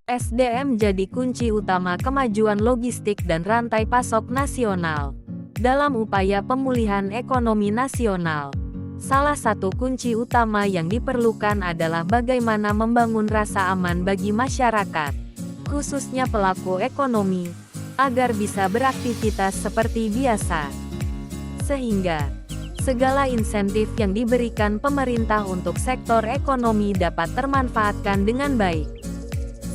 SDM jadi kunci utama kemajuan logistik dan rantai pasok nasional. Dalam upaya pemulihan ekonomi nasional, salah satu kunci utama yang diperlukan adalah bagaimana membangun rasa aman bagi masyarakat, khususnya pelaku ekonomi, agar bisa beraktivitas seperti biasa. Sehingga, segala insentif yang diberikan pemerintah untuk sektor ekonomi dapat termanfaatkan dengan baik.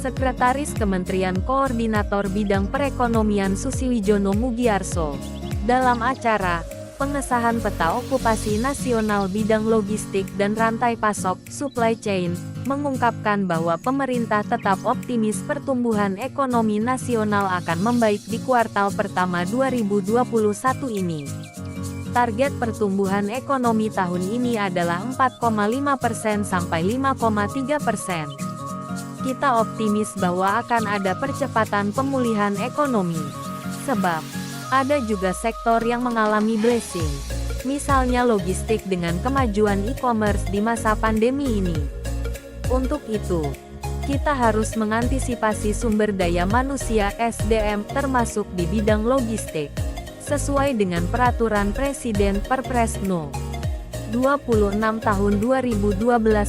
Sekretaris Kementerian Koordinator Bidang Perekonomian Susiwijono Mugiarso, dalam acara pengesahan Peta Okupasi Nasional Bidang Logistik dan Rantai Pasok (Supply Chain), mengungkapkan bahwa pemerintah tetap optimis pertumbuhan ekonomi nasional akan membaik di kuartal pertama 2021 ini. Target pertumbuhan ekonomi tahun ini adalah 4,5% sampai 5,3%. Kita optimis bahwa akan ada percepatan pemulihan ekonomi. Sebab, ada juga sektor yang mengalami blessing. Misalnya logistik dengan kemajuan e-commerce di masa pandemi ini. Untuk itu, kita harus mengantisipasi sumber daya manusia (SDM) termasuk di bidang logistik, sesuai dengan Peraturan Presiden Perpres No. 26 Tahun 2012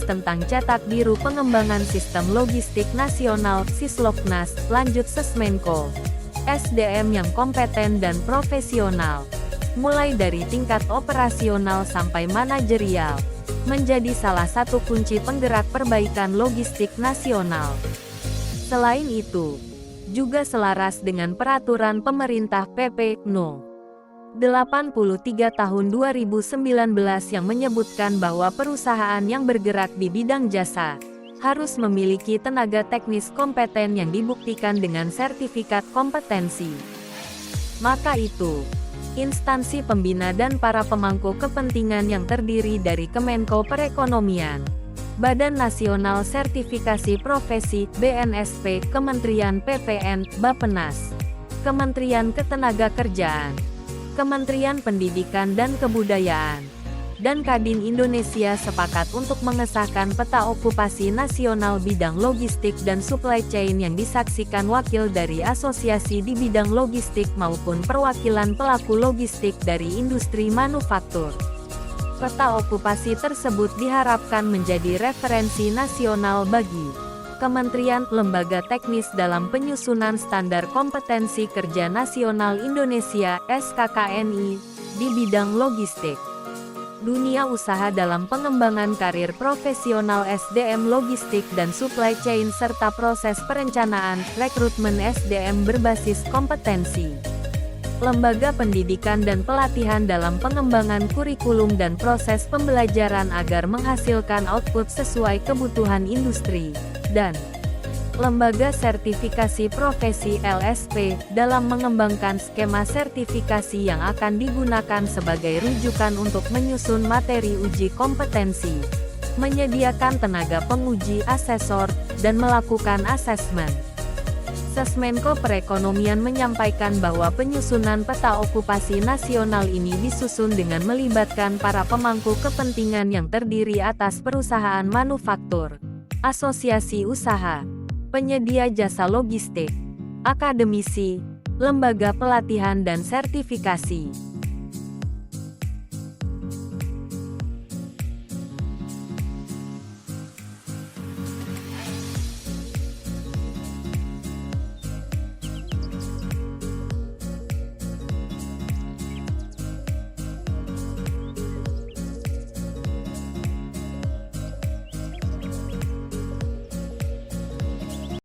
tentang Cetak Biru Pengembangan Sistem Logistik Nasional (Sisloknas), lanjut Sesmenko. SDM yang kompeten dan profesional, mulai dari tingkat operasional sampai manajerial, menjadi salah satu kunci penggerak perbaikan logistik nasional. Selain itu, juga selaras dengan Peraturan Pemerintah PP No. 83 Tahun 2019 yang menyebutkan bahwa perusahaan yang bergerak di bidang jasa harus memiliki tenaga teknis kompeten yang dibuktikan dengan sertifikat kompetensi. Maka itu, instansi pembina dan para pemangku kepentingan yang terdiri dari Kemenko Perekonomian, Badan Nasional Sertifikasi Profesi (BNSP), Kementerian PPN, Bappenas, Kementerian Ketenagakerjaan, Kementerian Pendidikan dan Kebudayaan, dan Kadin Indonesia sepakat untuk mengesahkan Peta Okupasi Nasional Bidang Logistik dan Supply Chain yang disaksikan wakil dari asosiasi di bidang logistik maupun perwakilan pelaku logistik dari industri manufaktur. Peta okupasi tersebut diharapkan menjadi referensi nasional bagi kementerian, lembaga teknis dalam penyusunan Standar Kompetensi Kerja Nasional Indonesia (SKKNI) di bidang logistik. Dunia usaha dalam pengembangan karir profesional SDM logistik dan supply chain serta proses perencanaan, rekrutmen SDM berbasis kompetensi. Lembaga pendidikan dan pelatihan dalam pengembangan kurikulum dan proses pembelajaran agar menghasilkan output sesuai kebutuhan industri. Dan lembaga sertifikasi profesi (LSP) dalam mengembangkan skema sertifikasi yang akan digunakan sebagai rujukan untuk menyusun materi uji kompetensi, menyediakan tenaga penguji asesor, dan melakukan asesmen. Sesmenko Perekonomian menyampaikan bahwa penyusunan Peta Okupasi Nasional ini disusun dengan melibatkan para pemangku kepentingan yang terdiri atas perusahaan manufaktur, asosiasi usaha, penyedia jasa logistik, akademisi, lembaga pelatihan dan sertifikasi.